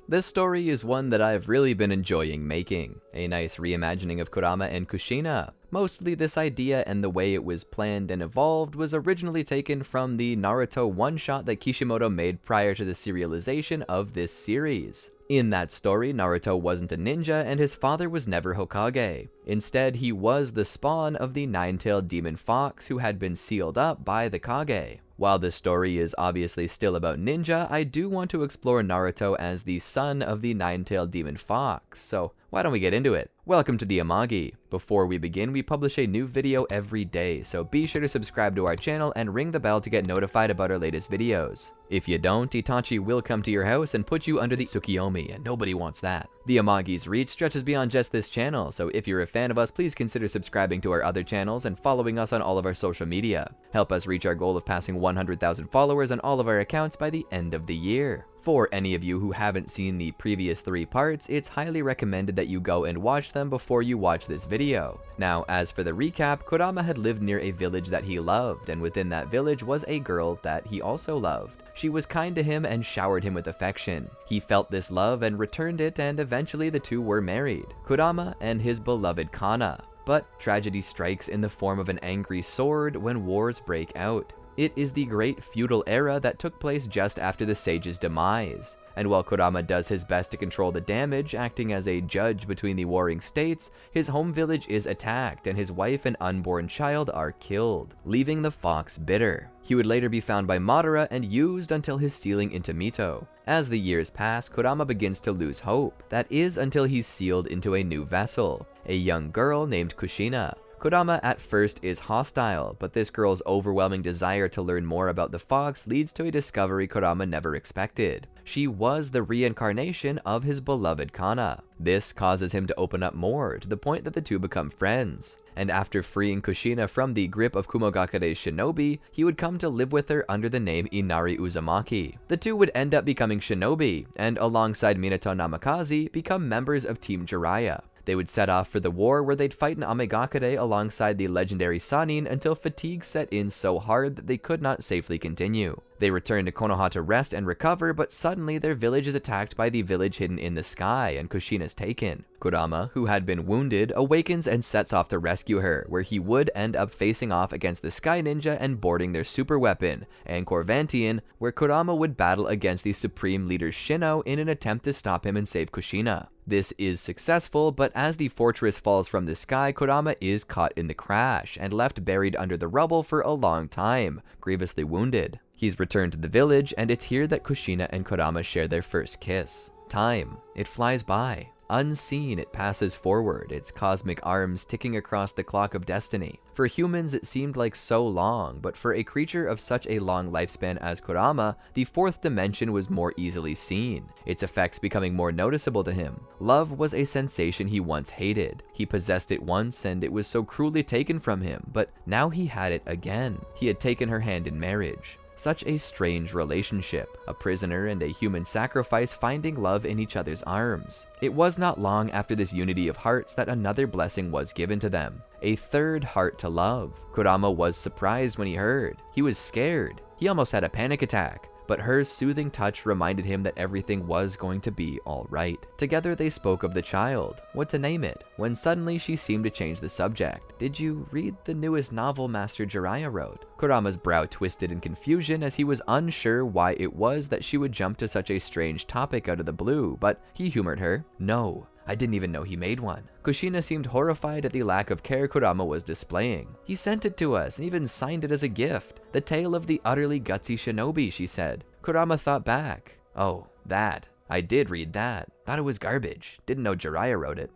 This story is one that I've really been enjoying making, a nice reimagining of Kurama and Kushina. Mostly this idea and the way it was planned and evolved was originally taken from the Naruto One-Shot that Kishimoto made prior to the serialization of this series. In that story, Naruto wasn't a ninja and his father was never Hokage. Instead, he was the spawn of the nine-tailed demon fox who had been sealed up by the Kage. While this story is obviously still about ninja, I do want to explore Naruto as the son of the nine-tailed demon fox, so why don't we get into it? Welcome to the Amagi. Before we begin, we publish a new video every day, so be sure to subscribe to our channel and ring the bell to get notified about our latest videos. If you don't, Itachi will come to your house and put you under the Tsukiyomi, and nobody wants that. The Amagi's reach stretches beyond just this channel, so if you're a fan of us, please consider subscribing to our other channels and following us on all of our social media. Help us reach our goal of passing 100,000 followers on all of our accounts by the end of the year. For any of you who haven't seen the previous 3 parts, it's highly recommended that you go and watch them before you watch this video. Now, as for the recap, Kurama had lived near a village that he loved, and within that village was a girl that he also loved. She was kind to him and showered him with affection. He felt this love and returned it, and eventually the two were married, Kurama and his beloved Kana. But tragedy strikes in the form of an angry sword when wars break out. It is the great feudal era that took place just after the sage's demise, and while Kurama does his best to control the damage, acting as a judge between the warring states, his home village is attacked and his wife and unborn child are killed, leaving the fox bitter. He would later be found by Madara and used until his sealing into Mito. As the years pass, Kurama begins to lose hope. That is until he's sealed into a new vessel, a young girl named Kushina. Kurama at first is hostile, but this girl's overwhelming desire to learn more about the fox leads to a discovery Kurama never expected. She was the reincarnation of his beloved Kana. This causes him to open up more, to the point that the two become friends. And after freeing Kushina from the grip of Kumogakure's shinobi, he would come to live with her under the name Inari Uzumaki. The two would end up becoming shinobi, and alongside Minato Namikaze, become members of Team Jiraiya. They would set off for the war where they'd fight an Amagakure alongside the legendary Sannin until fatigue set in so hard that they could not safely continue. They return to Konoha to rest and recover, but suddenly their village is attacked by the village hidden in the sky and Kushina's taken. Kurama, who had been wounded, awakens and sets off to rescue her, where he would end up facing off against the Sky Ninja and boarding their super weapon, Angkor Vantian, where Kurama would battle against the Supreme Leader Shino in an attempt to stop him and save Kushina. This is successful, but as the fortress falls from the sky, Kurama is caught in the crash and left buried under the rubble for a long time, grievously wounded. He's returned to the village, and it's here that Kushina and Kurama share their first kiss. Time. It flies by. Unseen, it passes forward, its cosmic arms ticking across the clock of destiny. For humans, it seemed like so long, but for a creature of such a long lifespan as Kurama, the 4th dimension was more easily seen, its effects becoming more noticeable to him. Love was a sensation he once hated. He possessed it once, and it was so cruelly taken from him, but now he had it again. He had taken her hand in marriage. Such a strange relationship, a prisoner and a human sacrifice finding love in each other's arms. It was not long after this unity of hearts that another blessing was given to them, a 3rd heart to love. Kurama was surprised when he heard. He was scared. He almost had a panic attack. But her soothing touch reminded him that everything was going to be alright. Together they spoke of the child, what to name it, when suddenly she seemed to change the subject. Did you read the newest novel Master Jiraiya wrote? Kurama's brow twisted in confusion as he was unsure why it was that she would jump to such a strange topic out of the blue, but he humored her. No. I didn't even know he made one. Kushina seemed horrified at the lack of care Kurama was displaying. He sent it to us and even signed it as a gift. The tale of the utterly gutsy shinobi, she said. Kurama thought back. Oh, that. I did read that. Thought it was garbage. Didn't know Jiraiya wrote it.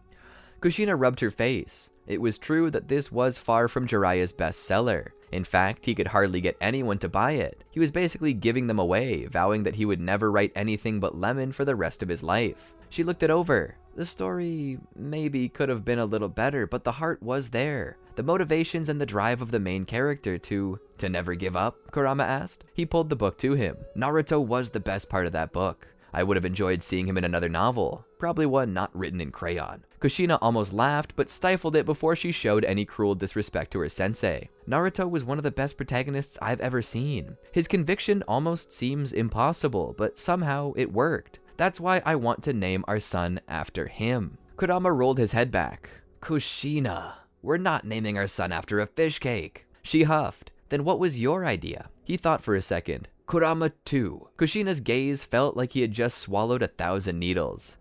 Kushina rubbed her face. It was true that this was far from Jiraiya's bestseller. In fact, he could hardly get anyone to buy it. He was basically giving them away, vowing that he would never write anything but lemon for the rest of his life. She looked it over. The story maybe could have been a little better, but the heart was there. The motivations and the drive of the main character to never give up, Kurama asked. He pulled the book to him. Naruto was the best part of that book. I would have enjoyed seeing him in another novel, probably one not written in crayon. Kushina almost laughed, but stifled it before she showed any cruel disrespect to her sensei. Naruto was one of the best protagonists I've ever seen. His conviction almost seems impossible, but somehow it worked. That's why I want to name our son after him." Kurama rolled his head back. "Kushina, we're not naming our son after a fish cake." She huffed. "Then what was your idea?" He thought for a second. "Kurama too." Kushina's gaze felt like he had just swallowed 1,000 needles.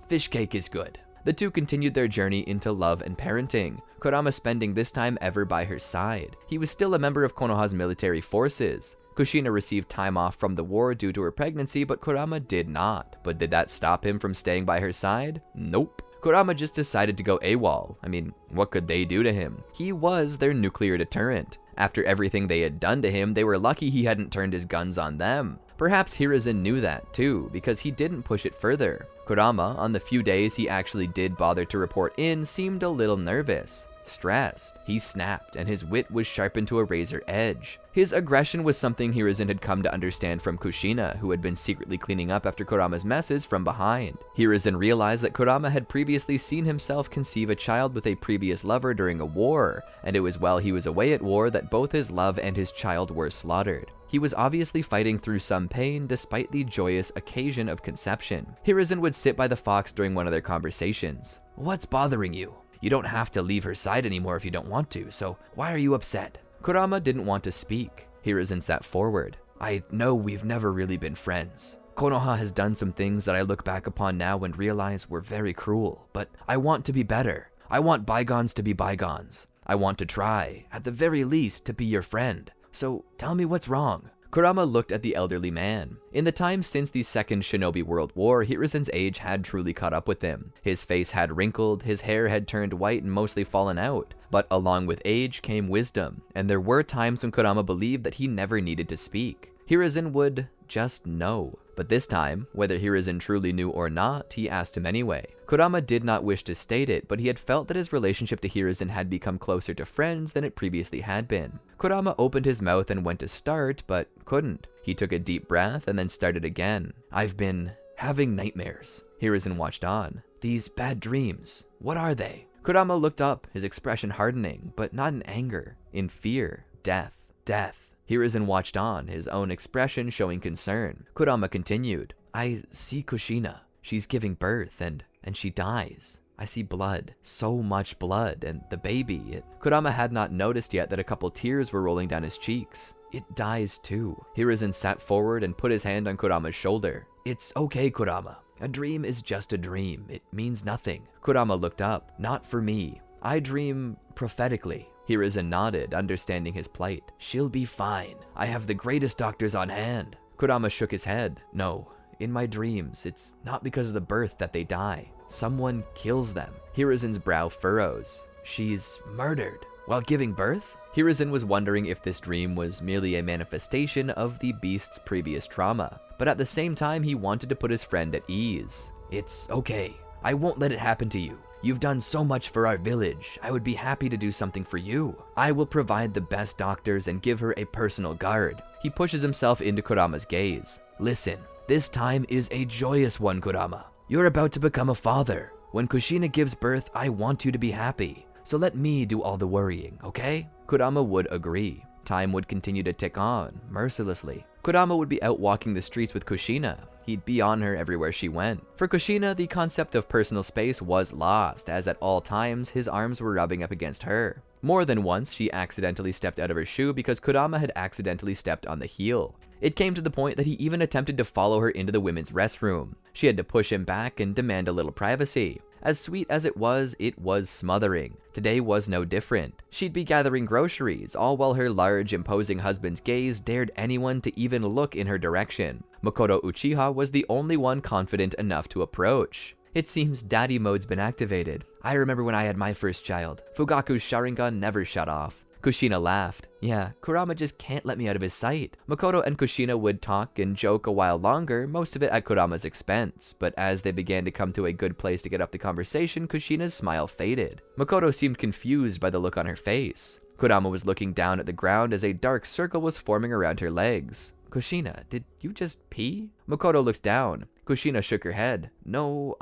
"Fish cake is good." The two continued their journey into love and parenting, Kurama spending this time ever by her side. He was still a member of Konoha's military forces. Kushina received time off from the war due to her pregnancy, but Kurama did not. But did that stop him from staying by her side? Nope. Kurama just decided to go AWOL. I mean, what could they do to him? He was their nuclear deterrent. After everything they had done to him, they were lucky he hadn't turned his guns on them. Perhaps Hiruzen knew that too, because he didn't push it further. Kurama, on the few days he actually did bother to report in, seemed a little nervous. Stressed. He snapped, and his wit was sharpened to a razor edge. His aggression was something Hiruzen had come to understand from Kushina, who had been secretly cleaning up after Kurama's messes from behind. Hiruzen realized that Kurama had previously seen himself conceive a child with a previous lover during a war, and it was while he was away at war that both his love and his child were slaughtered. He was obviously fighting through some pain despite the joyous occasion of conception. Hiruzen would sit by the fox during one of their conversations. "What's bothering you? You don't have to leave her side anymore if you don't want to, so why are you upset?" Kurama didn't want to speak. Hiruzen sat forward. "I know we've never really been friends. Konoha has done some things that I look back upon now and realize were very cruel, but I want to be better. I want bygones to be bygones. I want to try, at the very least, to be your friend. So tell me what's wrong." Kurama looked at the elderly man. In the time since the Second Shinobi World War, Hiruzen's age had truly caught up with him. His face had wrinkled, his hair had turned white and mostly fallen out. But along with age came wisdom, and there were times when Kurama believed that he never needed to speak. Hiruzen would just know. But this time, whether Hiruzen truly knew or not, he asked him anyway. Kurama did not wish to state it, but he had felt that his relationship to Hiruzen had become closer to friends than it previously had been. Kurama opened his mouth and went to start, but couldn't. He took a deep breath and then started again. "I've been having nightmares." Hiruzen watched on. "These bad dreams, what are they?" Kurama looked up, his expression hardening, but not in anger, in fear. "Death, death." Hiruzen watched on, his own expression showing concern. Kurama continued. "I see Kushina. She's giving birth, and she dies. I see blood, so much blood, and the baby, Kurama had not noticed yet that a couple tears were rolling down his cheeks. "It dies too." Hiruzen sat forward and put his hand on Kurama's shoulder. "It's okay, Kurama. A dream is just a dream. It means nothing." Kurama looked up. "Not for me. I dream prophetically." Hiruzen nodded, understanding his plight. "She'll be fine. I have the greatest doctors on hand." Kurama shook his head. "No, in my dreams, it's not because of the birth that they die. Someone kills them." Hiruzen's brow furrows. "She's murdered while giving birth?" Hiruzen was wondering if this dream was merely a manifestation of the beast's previous trauma, but at the same time he wanted to put his friend at ease. "It's okay. I won't let it happen to you. You've done so much for our village. I would be happy to do something for you. I will provide the best doctors and give her a personal guard." He pushes himself into Kurama's gaze. "Listen, this time is a joyous one, Kurama. You're about to become a father. When Kushina gives birth, I want you to be happy. So let me do all the worrying, okay?" Kurama would agree. Time would continue to tick on, mercilessly. Kurama would be out walking the streets with Kushina. He'd be on her everywhere she went. For Kushina, the concept of personal space was lost, as at all times, his arms were rubbing up against her. More than once, she accidentally stepped out of her shoe because Kurama had accidentally stepped on the heel. It came to the point that he even attempted to follow her into the women's restroom. She had to push him back and demand a little privacy. As sweet as it was smothering. Today was no different. She'd be gathering groceries, all while her large, imposing husband's gaze dared anyone to even look in her direction. Makoto Uchiha was the only one confident enough to approach. "It seems daddy mode's been activated. I remember when I had my first child. Fugaku's Sharingan never shut off." Kushina laughed. "Yeah, Kurama just can't let me out of his sight." Makoto and Kushina would talk and joke a while longer, most of it at Kurama's expense, but as they began to come to a good place to get up the conversation, Kushina's smile faded. Makoto seemed confused by the look on her face. Kurama was looking down at the ground as a dark circle was forming around her legs. "Kushina, did you just pee?" Makoto looked down. Kushina shook her head. "No,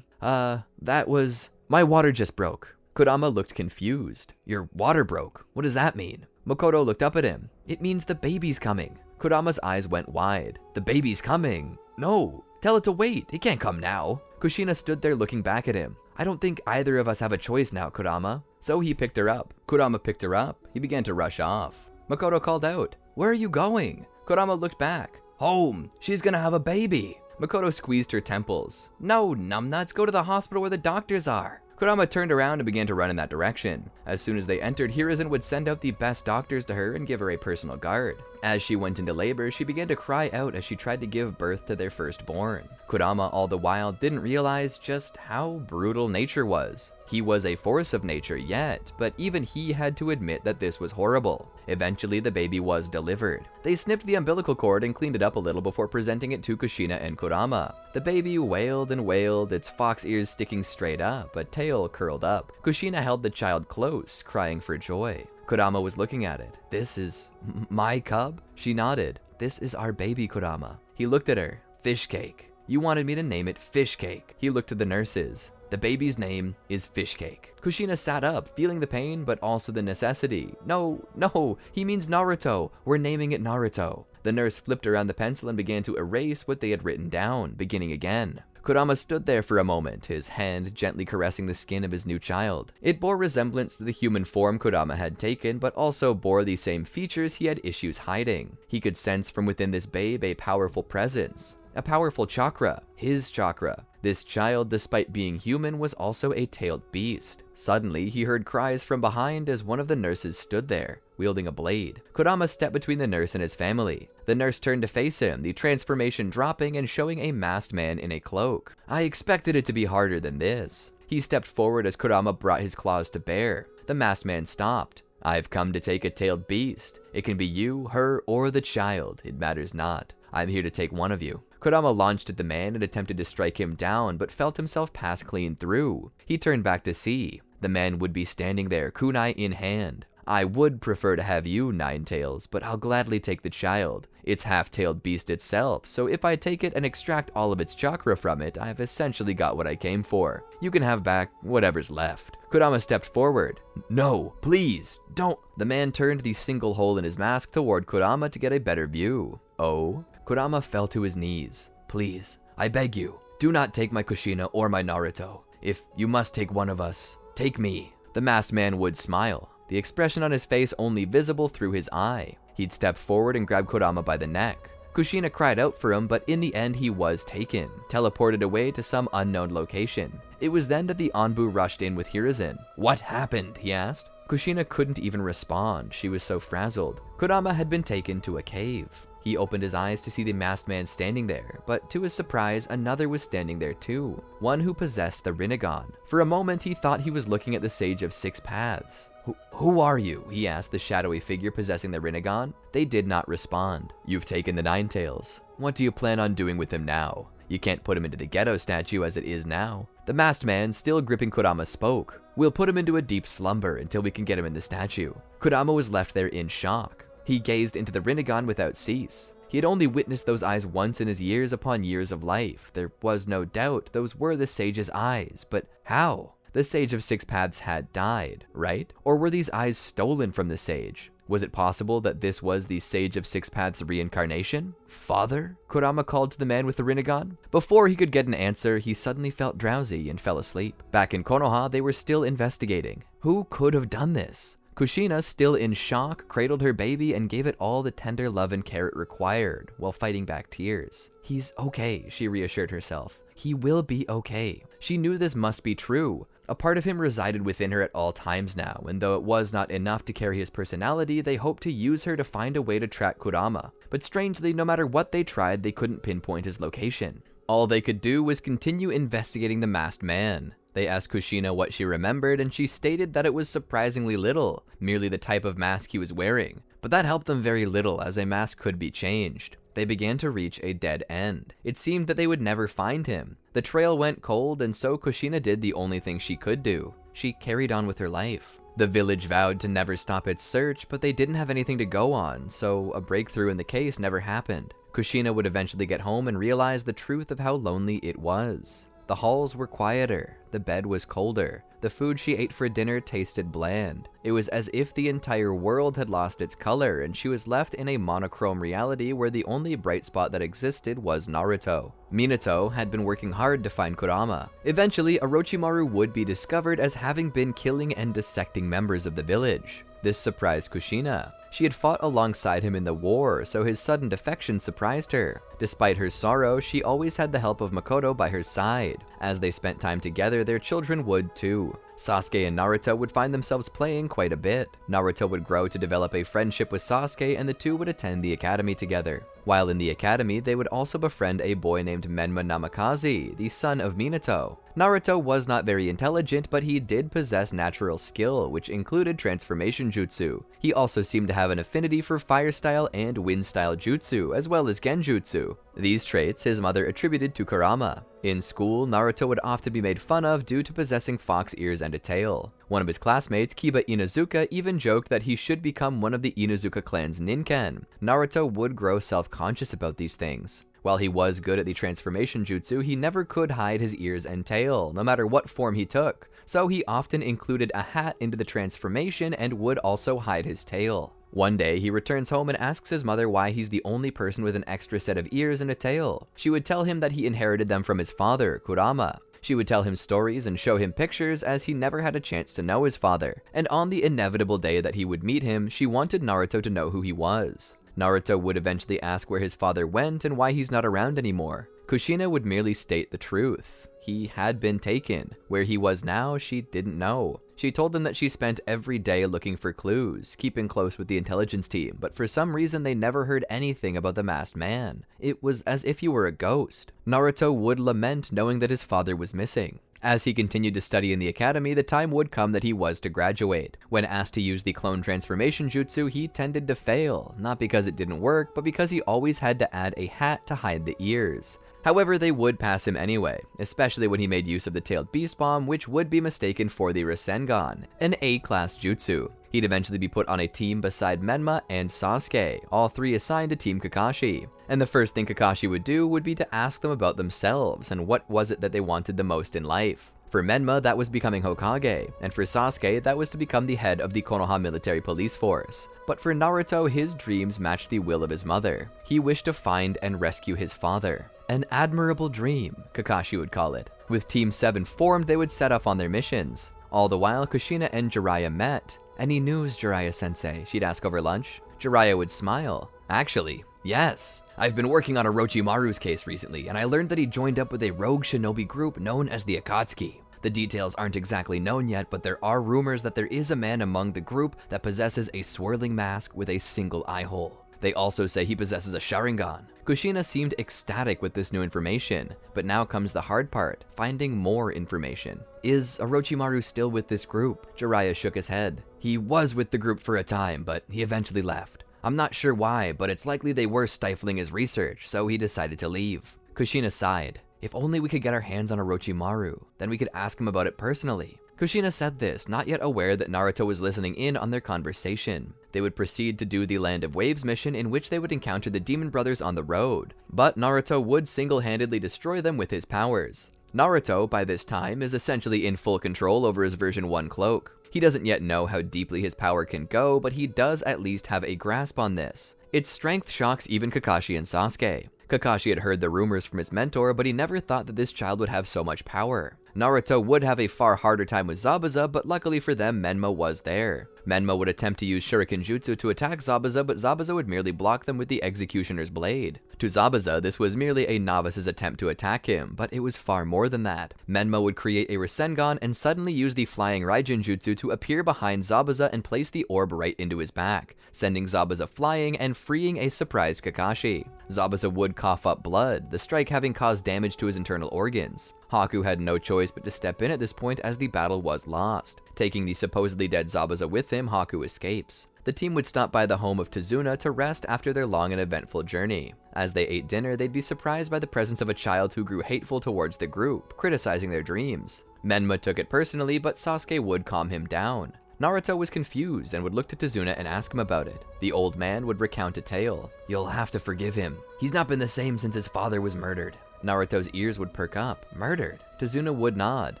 that was... my water just broke." Kurama looked confused. "Your water broke? What does that mean?" Makoto looked up at him. "It means the baby's coming." Kurama's eyes went wide. "The baby's coming? No, Tell it to wait. It can't come now. Kushina stood there looking back at him. I don't think either of us have a choice now, Kurama. So he picked her up. Kurama picked her up. He began to rush off. Makoto called out, "Where are you going?" Kurama looked back. "Home. She's gonna have a baby." Makoto squeezed her temples. "No, numbnuts, go to the hospital where the doctors are." Kurama turned around and began to run in that direction. As soon as they entered, Hiruzen would send out the best doctors to her and give her a personal guard. As she went into labor, she began to cry out as she tried to give birth to their firstborn. Kurama, all the while, didn't realize just how brutal nature was. He was a force of nature yet, but even he had to admit that this was horrible. Eventually, the baby was delivered. They snipped the umbilical cord and cleaned it up a little before presenting it to Kushina and Kurama. The baby wailed and wailed, its fox ears sticking straight up, a tail curled up. Kushina held the child close, crying for joy. Kurama was looking at it. "This is my cub?" She nodded. "This is our baby, Kurama." He looked at her. "Fish cake. You wanted me to name it Fish Cake." He looked to the nurses. "The baby's name is Fish Cake." Kushina sat up, feeling the pain, but also the necessity. No, he means Naruto. We're naming it Naruto." The nurse flipped around the pencil and began to erase what they had written down, beginning again. Kurama stood there for a moment, his hand gently caressing the skin of his new child. It bore resemblance to the human form Kurama had taken, but also bore the same features he had issues hiding. He could sense from within this babe a powerful presence. A powerful chakra, his chakra. This child, despite being human, was also a tailed beast. Suddenly, he heard cries from behind as one of the nurses stood there, wielding a blade. Kurama stepped between the nurse and his family. The nurse turned to face him, the transformation dropping and showing a masked man in a cloak. I expected it to be harder than this. He stepped forward as Kurama brought his claws to bear. The masked man stopped. "I've come to take a tailed beast. It can be you, her, or the child. It matters not. I'm here to take one of you." Kurama launched at the man and attempted to strike him down, but felt himself pass clean through. He turned back to see. The man would be standing there, kunai in hand. "I would prefer to have you, Ninetails, but I'll gladly take the child. It's half-tailed beast itself, so if I take it and extract all of its chakra from it, I've essentially got what I came for. You can have back whatever's left." Kurama stepped forward. "No, please, don't." The man turned the single hole in his mask toward Kurama to get a better view. "Oh?" Kurama fell to his knees. "Please, I beg you, do not take my Kushina or my Naruto. If you must take one of us, take me." The masked man would smile, the expression on his face only visible through his eye. He'd step forward and grab Kurama by the neck. Kushina cried out for him, but in the end he was taken, teleported away to some unknown location. It was then that the Anbu rushed in with Hiruzen. "What happened?" he asked. Kushina couldn't even respond, she was so frazzled. Kurama had been taken to a cave. He opened his eyes to see the masked man standing there, but to his surprise, another was standing there too, one who possessed the Rinnegan. For a moment, he thought he was looking at the Sage of Six Paths. Who are you?" he asked the shadowy figure possessing the Rinnegan. They did not respond. "You've taken the Ninetails. What do you plan on doing with him now? You can't put him into the ghetto statue as it is now." The masked man, still gripping Kurama, spoke. "We'll put him into a deep slumber until we can get him in the statue." Kurama was left there in shock. He gazed into the Rinnegan without cease. He had only witnessed those eyes once in his years upon years of life. There was no doubt those were the sage's eyes, but how? The Sage of Six Paths had died, right? Or were these eyes stolen from the sage? Was it possible that this was the Sage of Six Paths reincarnation? "Father?" Kurama called to the man with the Rinnegan. Before he could get an answer, he suddenly felt drowsy and fell asleep. Back in Konoha, they were still investigating. Who could have done this? Kushina, still in shock, cradled her baby and gave it all the tender love and care it required, while fighting back tears. "He's okay," she reassured herself. "He will be okay." She knew this must be true. A part of him resided within her at all times now, and though it was not enough to carry his personality, they hoped to use her to find a way to track Kurama. But strangely, no matter what they tried, they couldn't pinpoint his location. All they could do was continue investigating the masked man. They asked Kushina what she remembered, and she stated that it was surprisingly little, merely the type of mask he was wearing. But that helped them very little, as a mask could be changed. They began to reach a dead end. It seemed that they would never find him. The trail went cold, and so Kushina did the only thing she could do. She carried on with her life. The village vowed to never stop its search, but they didn't have anything to go on, so a breakthrough in the case never happened. Kushina would eventually get home and realize the truth of how lonely it was. The halls were quieter, the bed was colder, The food she ate for dinner tasted bland. It was as if the entire world had lost its color and she was left in a monochrome reality where the only bright spot that existed was Naruto. Minato had been working hard to find Kurama. Eventually, Orochimaru would be discovered as having been killing and dissecting members of the village. This surprised Kushina. She had fought alongside him in the war, so his sudden defection surprised her. Despite her sorrow, she always had the help of Makoto by her side. As they spent time together, their children would too. Sasuke and Naruto would find themselves playing quite a bit. Naruto would grow to develop a friendship with Sasuke and the two would attend the academy together. While in the academy, they would also befriend a boy named Menma Namikaze, the son of Minato. Naruto was not very intelligent, but he did possess natural skill, which included transformation jutsu. He also seemed to have an affinity for fire style and wind style jutsu, as well as genjutsu. These traits his mother attributed to Kurama. In school, Naruto would often be made fun of due to possessing fox ears and a tail. One of his classmates, Kiba Inuzuka, even joked that he should become one of the Inuzuka clan's ninken. Naruto would grow self-conscious about these things. While he was good at the transformation jutsu, he never could hide his ears and tail, no matter what form he took. So he often included a hat into the transformation and would also hide his tail. One day, he returns home and asks his mother why he's the only person with an extra set of ears and a tail. She would tell him that he inherited them from his father, Kurama. She would tell him stories and show him pictures as he never had a chance to know his father. And on the inevitable day that he would meet him, she wanted Naruto to know who he was. Naruto would eventually ask where his father went and why he's not around anymore. Kushina would merely state the truth. He had been taken. Where he was now, she didn't know. She told them that she spent every day looking for clues, keeping close with the intelligence team, but for some reason they never heard anything about the masked man. It was as if he were a ghost. Naruto would lament knowing that his father was missing. As he continued to study in the academy, the time would come that he was to graduate. When asked to use the clone transformation jutsu, he tended to fail, not because it didn't work, but because he always had to add a hat to hide the ears. However, they would pass him anyway, especially when he made use of the tailed beast bomb, which would be mistaken for the Rasengan, an A-class jutsu. He'd eventually be put on a team beside Menma and Sasuke, all three assigned to Team Kakashi. And the first thing Kakashi would do would be to ask them about themselves and what was it that they wanted the most in life. For Menma, that was becoming Hokage, and for Sasuke, that was to become the head of the Konoha military police force. But for Naruto, his dreams matched the will of his mother. He wished to find and rescue his father. An admirable dream, Kakashi would call it. With Team 7 formed, they would set off on their missions. All the while, Kushina and Jiraiya met. "Any news, Jiraiya-sensei?" she'd ask over lunch. Jiraiya would smile. "Actually, yes. I've been working on Orochimaru's case recently, and I learned that he joined up with a rogue shinobi group known as the Akatsuki. The details aren't exactly known yet, but there are rumors that there is a man among the group that possesses a swirling mask with a single eye hole. They also say he possesses a Sharingan." Kushina seemed ecstatic with this new information, but now comes the hard part, finding more information. "Is Orochimaru still with this group?" Jiraiya shook his head. "He was with the group for a time, but he eventually left. I'm not sure why, but it's likely they were stifling his research, so he decided to leave." Kushina sighed. "If only we could get our hands on Orochimaru, then we could ask him about it personally." Kushina said this, not yet aware that Naruto was listening in on their conversation. They would proceed to do the Land of Waves mission, in which they would encounter the Demon Brothers on the road, but Naruto would single-handedly destroy them with his powers. Naruto, by this time, is essentially in full control over his version 1 cloak. He doesn't yet know how deeply his power can go, but he does at least have a grasp on this. Its strength shocks even Kakashi and Sasuke. Kakashi had heard the rumors from his mentor, but he never thought that this child would have so much power. Naruto would have a far harder time with Zabuza, but luckily for them, Menma was there. Menma would attempt to use Shuriken Jutsu to attack Zabuza, but Zabuza would merely block them with the Executioner's Blade. To Zabuza, this was merely a novice's attempt to attack him, but it was far more than that. Menma would create a Rasengan and suddenly use the Flying Raijin Jutsu to appear behind Zabuza and place the orb right into his back, sending Zabuza flying and freeing a surprised Kakashi. Zabuza would cough up blood, the strike having caused damage to his internal organs. Haku had no choice but to step in at this point as the battle was lost. Taking the supposedly dead Zabuza with him, Haku escapes. The team would stop by the home of Tazuna to rest after their long and eventful journey. As they ate dinner, they'd be surprised by the presence of a child who grew hateful towards the group, criticizing their dreams. Menma took it personally, but Sasuke would calm him down. Naruto was confused and would look to Tazuna and ask him about it. The old man would recount a tale. "You'll have to forgive him. He's not been the same since his father was murdered. Naruto's ears would perk up. Murdered? Tazuna would nod.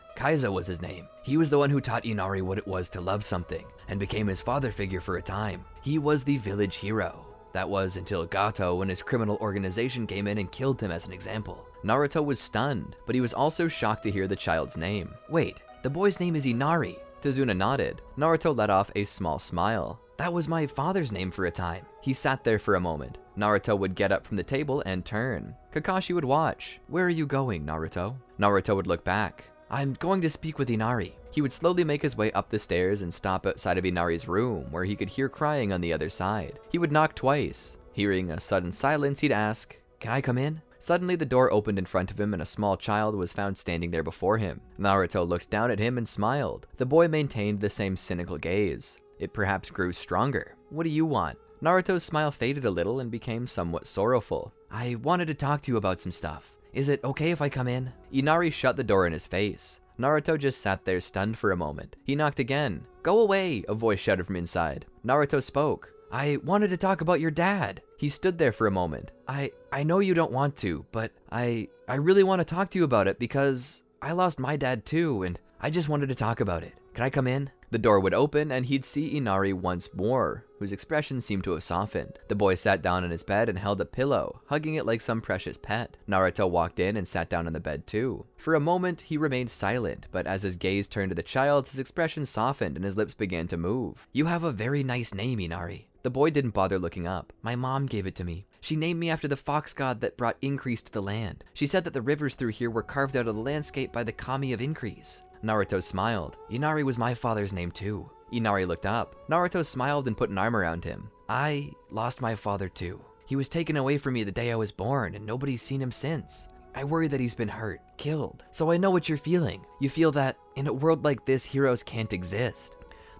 Kaizo was his name. He was the one who taught Inari what it was to love something, and became his father figure for a time. He was the village hero. That was until Gato and his criminal organization came in and killed him as an example. Naruto was stunned, but he was also shocked to hear the child's name. Wait, the boy's name is Inari. Tazuna nodded. Naruto let off a small smile. That was my father's name for a time. He sat there for a moment. Naruto would get up from the table and turn. Kakashi would watch. Where are you going, Naruto? Naruto would look back. I'm going to speak with Inari. He would slowly make his way up the stairs and stop outside of Inari's room, where he could hear crying on the other side. He would knock twice. Hearing a sudden silence, he'd ask, "Can I come in?" Suddenly, the door opened in front of him and a small child was found standing there before him. Naruto looked down at him and smiled. The boy maintained the same cynical gaze. It perhaps grew stronger. What do you want? Naruto's smile faded a little and became somewhat sorrowful. I wanted to talk to you about some stuff. Is it okay if I come in? Inari shut the door in his face. Naruto just sat there stunned for a moment. He knocked again. Go away, a voice shouted from inside. Naruto spoke. I wanted to talk about your dad. He stood there for a moment. I know you don't want to, but I really want to talk to you about it because I lost my dad too, and I just wanted to talk about it. Can I come in? The door would open and he'd see Inari once more, whose expression seemed to have softened. The boy sat down on his bed and held a pillow, hugging it like some precious pet. Naruto walked in and sat down on the bed too. For a moment, he remained silent, but as his gaze turned to the child, his expression softened and his lips began to move. You have a very nice name, Inari. The boy didn't bother looking up. My mom gave it to me. She named me after the fox god that brought increase to the land. She said that the rivers through here were carved out of the landscape by the kami of increase. Naruto smiled. Inari was my father's name too. Inari looked up. Naruto smiled and put an arm around him. I lost my father too. He was taken away from me the day I was born and nobody's seen him since. I worry that he's been hurt, killed. So I know what you're feeling. You feel that in a world like this, heroes can't exist.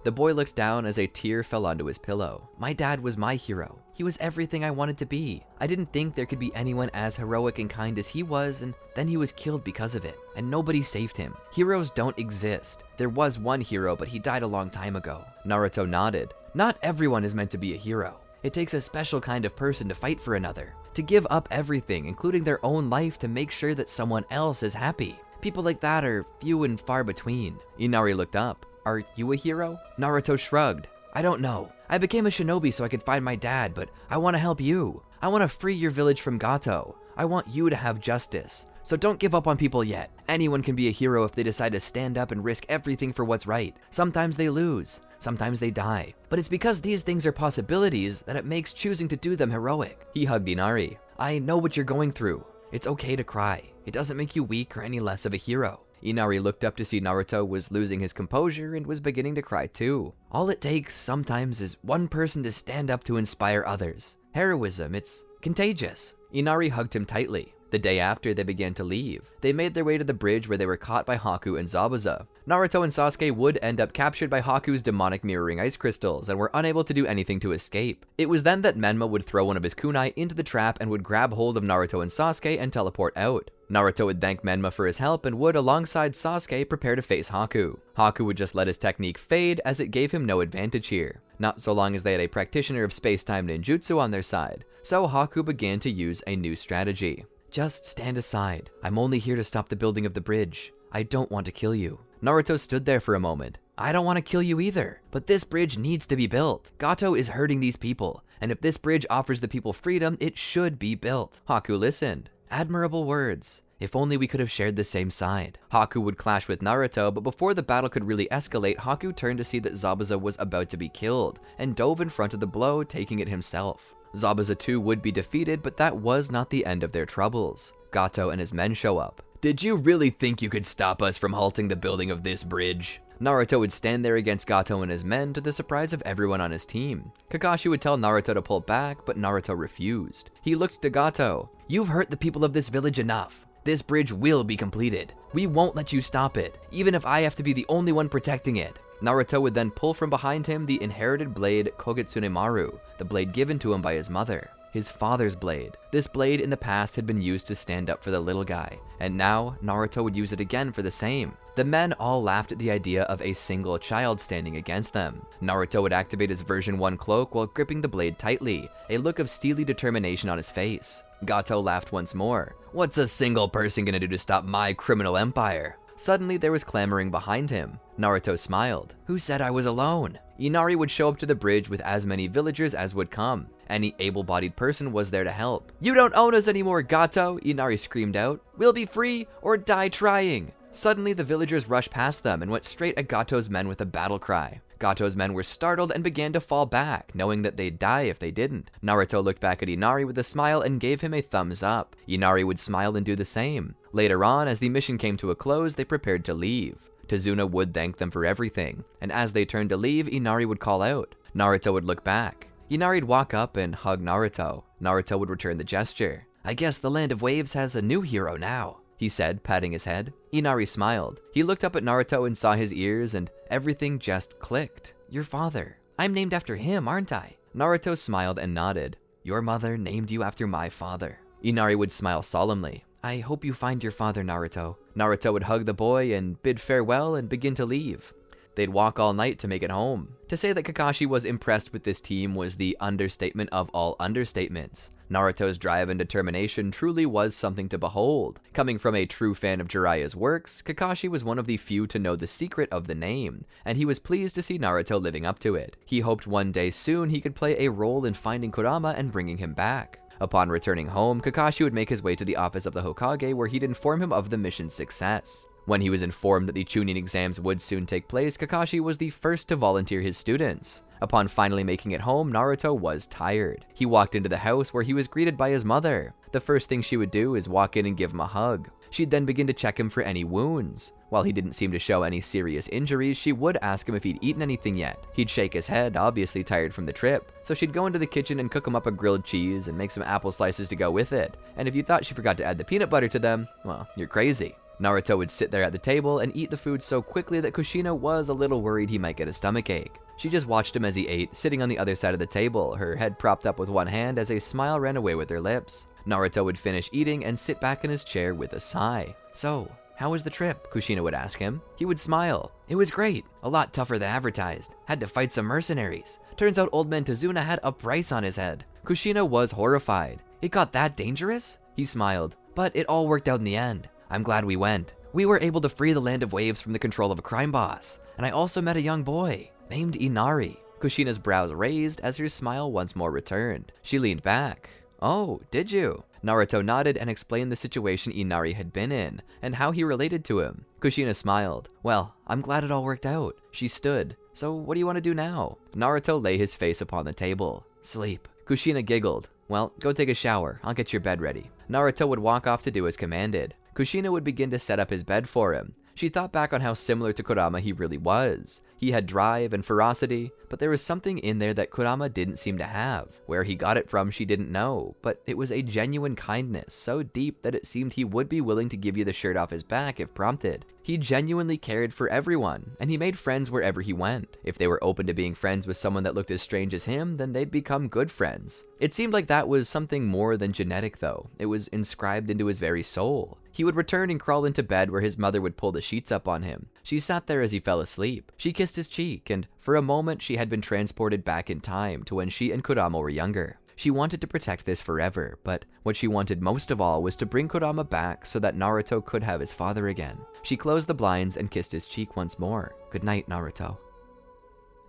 The boy looked down as a tear fell onto his pillow. My dad was my hero. He was everything I wanted to be. I didn't think there could be anyone as heroic and kind as he was, and then he was killed because of it, and nobody saved him. Heroes don't exist. There was one hero, but he died a long time ago. Naruto nodded. Not everyone is meant to be a hero. It takes a special kind of person to fight for another, to give up everything, including their own life, to make sure that someone else is happy. People like that are few and far between. Inari looked up. Are you a hero? Naruto shrugged. I don't know. I became a shinobi so I could find my dad, but I want to help you. I want to free your village from Gato. I want you to have justice. So don't give up on people yet. Anyone can be a hero if they decide to stand up and risk everything for what's right. Sometimes they lose. Sometimes they die. But it's because these things are possibilities that it makes choosing to do them heroic. He hugged Inari. I know what you're going through. It's okay to cry. It doesn't make you weak or any less of a hero. Inari looked up to see Naruto was losing his composure and was beginning to cry too. All it takes sometimes is one person to stand up to inspire others. Heroism, it's contagious. Inari hugged him tightly. The day after, they began to leave. They made their way to the bridge where they were caught by Haku and Zabuza. Naruto and Sasuke would end up captured by Haku's demonic mirroring ice crystals and were unable to do anything to escape. It was then that Menma would throw one of his kunai into the trap and would grab hold of Naruto and Sasuke and teleport out. Naruto would thank Menma for his help and would, alongside Sasuke, prepare to face Haku. Haku would just let his technique fade as it gave him no advantage here. Not so long as they had a practitioner of space-time ninjutsu on their side. So Haku began to use a new strategy. Just stand aside. I'm only here to stop the building of the bridge. I don't want to kill you. Naruto stood there for a moment. I don't want to kill you either, but this bridge needs to be built. Gato is hurting these people, and if this bridge offers the people freedom, it should be built. Haku listened. Admirable words. If only we could have shared the same side. Haku would clash with Naruto, but before the battle could really escalate, Haku turned to see that Zabuza was about to be killed, and dove in front of the blow, taking it himself. Zabuza too would be defeated, but that was not the end of their troubles. Gato and his men show up. Did you really think you could stop us from halting the building of this bridge? Naruto would stand there against Gato and his men to the surprise of everyone on his team. Kakashi would tell Naruto to pull back, but Naruto refused. He looked to Gato. You've hurt the people of this village enough. This bridge will be completed. We won't let you stop it, even if I have to be the only one protecting it. Naruto would then pull from behind him the inherited blade Kogetsunemaru, the blade given to him by his mother. His father's blade. This blade in the past had been used to stand up for the little guy, and now Naruto would use it again for the same. The men all laughed at the idea of a single child standing against them. Naruto would activate his version 1 cloak while gripping the blade tightly, a look of steely determination on his face. Gato laughed once more. What's a single person gonna do to stop my criminal empire? Suddenly, there was clamoring behind him. Naruto smiled. Who said I was alone? Inari would show up to the bridge with as many villagers as would come. Any able-bodied person was there to help. You don't own us anymore, Gato, Inari screamed out. We'll be free or die trying. Suddenly, the villagers rushed past them and went straight at Gato's men with a battle cry. Gato's men were startled and began to fall back, knowing that they'd die if they didn't. Naruto looked back at Inari with a smile and gave him a thumbs up. Inari would smile and do the same. Later on, as the mission came to a close, they prepared to leave. Tazuna would thank them for everything, and as they turned to leave, Inari would call out. Naruto would look back. Inari'd walk up and hug Naruto. Naruto would return the gesture. I guess the Land of Waves has a new hero now, he said, patting his head. Inari smiled. He looked up at Naruto and saw his ears, and everything just clicked. Your father. I'm named after him, aren't I? Naruto smiled and nodded. Your mother named you after my father. Inari would smile solemnly. I hope you find your father, Naruto. Naruto would hug the boy and bid farewell and begin to leave. They'd walk all night to make it home. To say that Kakashi was impressed with this team was the understatement of all understatements. Naruto's drive and determination truly was something to behold. Coming from a true fan of Jiraiya's works, Kakashi was one of the few to know the secret of the name, and he was pleased to see Naruto living up to it. He hoped one day soon he could play a role in finding Kurama and bringing him back. Upon returning home, Kakashi would make his way to the office of the Hokage where he'd inform him of the mission's success. When he was informed that the Chunin exams would soon take place, Kakashi was the first to volunteer his students. Upon finally making it home, Naruto was tired. He walked into the house where he was greeted by his mother. The first thing she would do is walk in and give him a hug. She'd then begin to check him for any wounds. While he didn't seem to show any serious injuries, she would ask him if he'd eaten anything yet. He'd shake his head, obviously tired from the trip, so she'd go into the kitchen and cook him up a grilled cheese and make some apple slices to go with it. And if you thought she forgot to add the peanut butter to them, well, you're crazy. Naruto would sit there at the table and eat the food so quickly that Kushina was a little worried he might get a stomachache. She just watched him as he ate, sitting on the other side of the table, her head propped up with one hand as a smile ran away with her lips. Naruto would finish eating and sit back in his chair with a sigh. So, how was the trip? Kushina would ask him. He would smile. It was great. A lot tougher than advertised. Had to fight some mercenaries. Turns out old man Tazuna had a price on his head. Kushina was horrified. It got that dangerous? He smiled. But it all worked out in the end. I'm glad we went. We were able to free the Land of Waves from the control of a crime boss. And I also met a young boy named Inari. Kushina's brows raised as her smile once more returned. She leaned back. Oh, did you? Naruto nodded and explained the situation Inari had been in, and how he related to him. Kushina smiled. Well, I'm glad it all worked out. She stood. So what do you want to do now? Naruto lay his face upon the table. Sleep. Kushina giggled. Well, go take a shower. I'll get your bed ready. Naruto would walk off to do as commanded. Kushina would begin to set up his bed for him. She thought back on how similar to Kurama he really was. He had drive and ferocity, but there was something in there that Kurama didn't seem to have. Where he got it from, she didn't know, but it was a genuine kindness, so deep that it seemed he would be willing to give you the shirt off his back if prompted. He genuinely cared for everyone, and he made friends wherever he went. If they were open to being friends with someone that looked as strange as him, then they'd become good friends. It seemed like that was something more than genetic though. It was inscribed into his very soul. He would return and crawl into bed where his mother would pull the sheets up on him. She sat there as he fell asleep. She kissed his cheek, and for a moment she had been transported back in time to when she and Kurama were younger. She wanted to protect this forever, but what she wanted most of all was to bring Kurama back so that Naruto could have his father again. She closed the blinds and kissed his cheek once more. Good night, Naruto.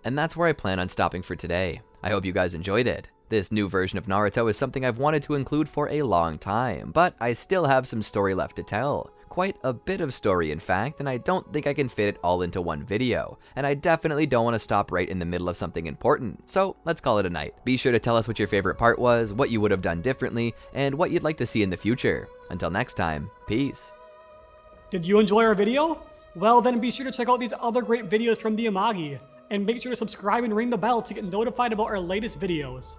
And that's where I plan on stopping for today. I hope you guys enjoyed it. This new version of Naruto is something I've wanted to include for a long time, but I still have some story left to tell. Quite a bit of story in fact, and I don't think I can fit it all into one video, and I definitely don't want to stop right in the middle of something important, so let's call it a night. Be sure to tell us what your favorite part was, what you would have done differently, and what you'd like to see in the future. Until next time, peace. Did you enjoy our video? Well then be sure to check out these other great videos from the Amagi, and make sure to subscribe and ring the bell to get notified about our latest videos.